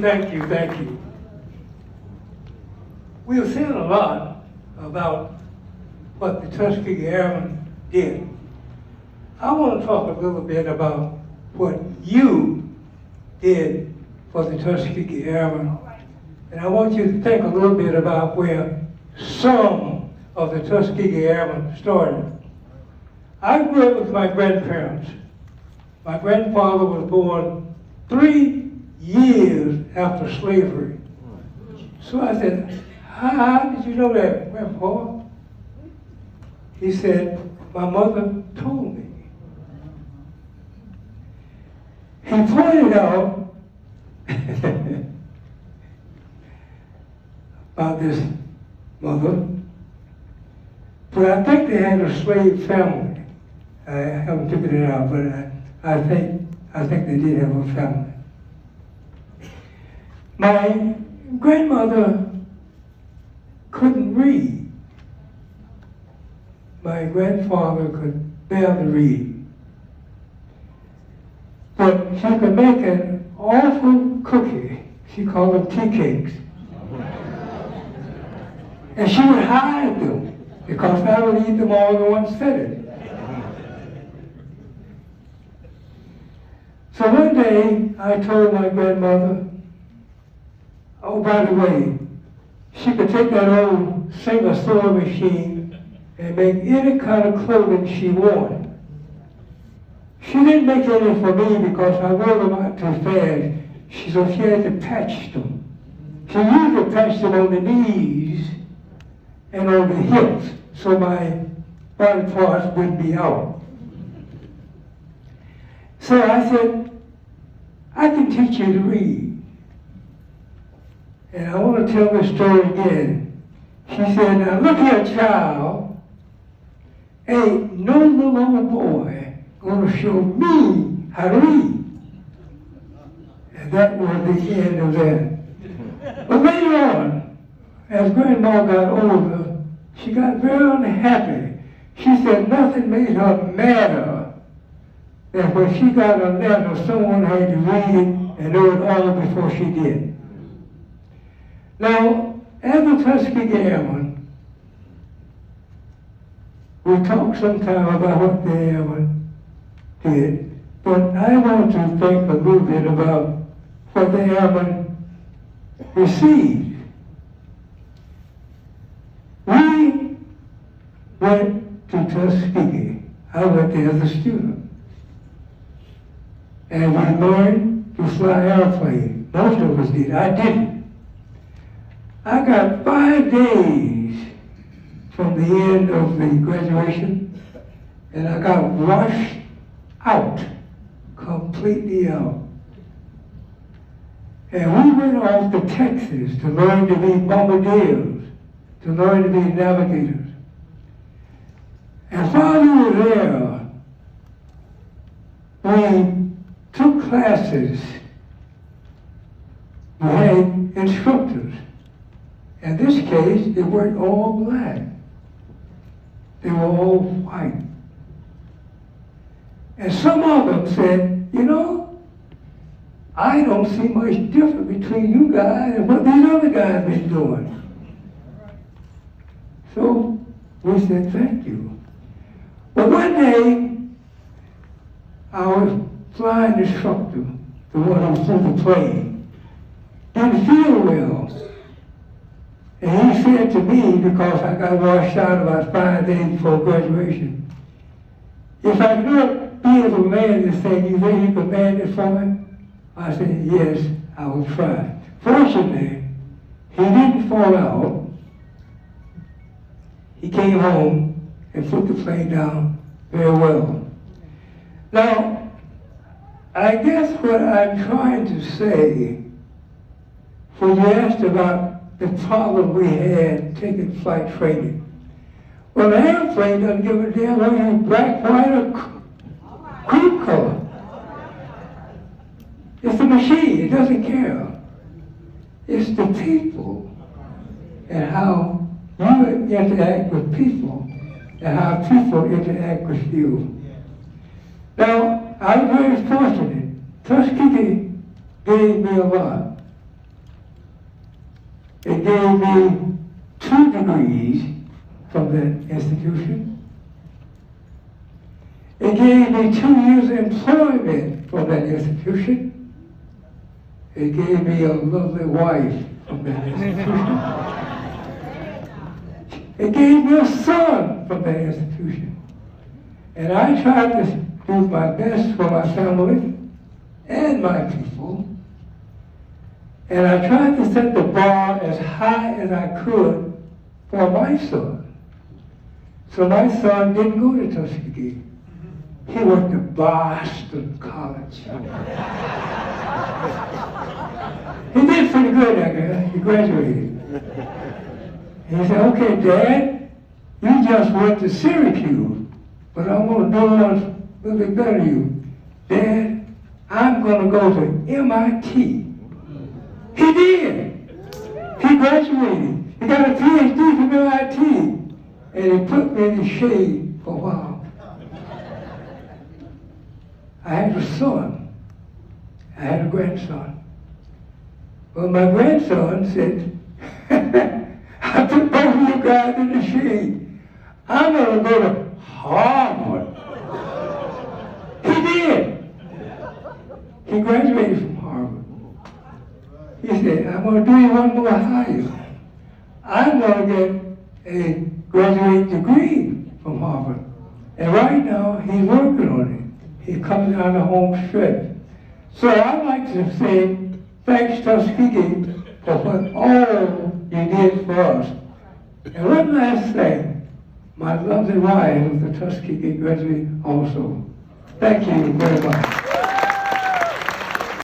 Thank you, thank you. We have said a lot about what the Tuskegee Airmen did. I want to talk a little bit about what you did for the Tuskegee Airmen. And I want you to think a little bit about where some of the Tuskegee Airmen started. I grew up with my grandparents. My grandfather was born 3 years after slavery. So I said, how did you know that, Grandpa? He said, my mother told me. He pointed out about this mother, but I think they had a slave family. I haven't figured it out, but I think they did have a family. My grandmother couldn't read. My grandfather could barely read. But she could make an awful cookie. She called them tea cakes. And she would hide them because I would eat them all in one sitting. So one day I told my grandmother, oh, by the way, she could take that old Singer sewing machine and make any kind of clothing she wanted. She didn't make any for me because I wore them out too fast. So she had to patch them. She usually patched them on the knees and on the hips so my body parts wouldn't be out. So I said, I can teach you to read. And I want to tell this story again. She said, now look here, child. Ain't no little old boy going to show me how to read. And that was the end of that. But later on, as Grandma got older, she got very unhappy. She said nothing made her madder than when she got a letter, someone had to read it and know it all before she did. Now, as a Tuskegee Airman, we talk sometime about what the Airmen did, but I want to think a little bit about what the Airmen received. We went to Tuskegee. I went there as a student. And we learned to fly airplanes. Most of us did. I didn't. I got 5 days from the end of the graduation, and I got washed out, completely out. And we went off to Texas to learn to be bombardiers, to learn to be navigators. And while we were there, we took classes. We had instructors. In this case, they weren't all black. They were all white. And some of them said, you know, I don't see much difference between you guys and what these other guys been doing. So we said, thank you. But one day, our flying instructor, the one who flew the plane, didn't feel well. And he said to me, because I got washed out about 5 days before graduation, if I could be able to land this thing, you think you could land it for me? I said, yes, I will try. Fortunately, he didn't fall out. He came home and put the plane down very well. Now, I guess what I'm trying to say, when you asked about the problem we had taking flight training. Well, an airplane doesn't give a damn whether you're black, white, or cream color. It's a machine, it doesn't care. It's the people and how you interact with people and how people interact with you. Now, I'm very fortunate. Tuskegee gave me a lot. It gave me 2 degrees from that institution. It gave me 2 years employment from that institution. It gave me a lovely wife from that institution. It gave me a son from that institution. And I tried to do my best for my family and my people. And I tried to set the bar as high as I could for my son. So my son didn't go to Tuskegee. He went to Boston College. He did pretty good that guy. He graduated. And he said, okay, Dad, you just went to Syracuse, but I'm going to do one a little bit better than you. Dad, I'm going to go to MIT. He did. He graduated. He got a PhD from MIT. And he put me in the shade for a while. I had a son. I had a grandson. Well, my grandson said, I put both of you guys in the shade. I'm going to go to Harvard. He did. He graduated from Harvard. He said, I'm going to do you one more higher. I'm going to get a graduate degree from Harvard. And right now, he's working on it. He's coming down the home stretch. So I'd like to say thanks, Tuskegee, for what all you did for us. And one last thing, my lovely wife was a Tuskegee graduate also. Thank you very much.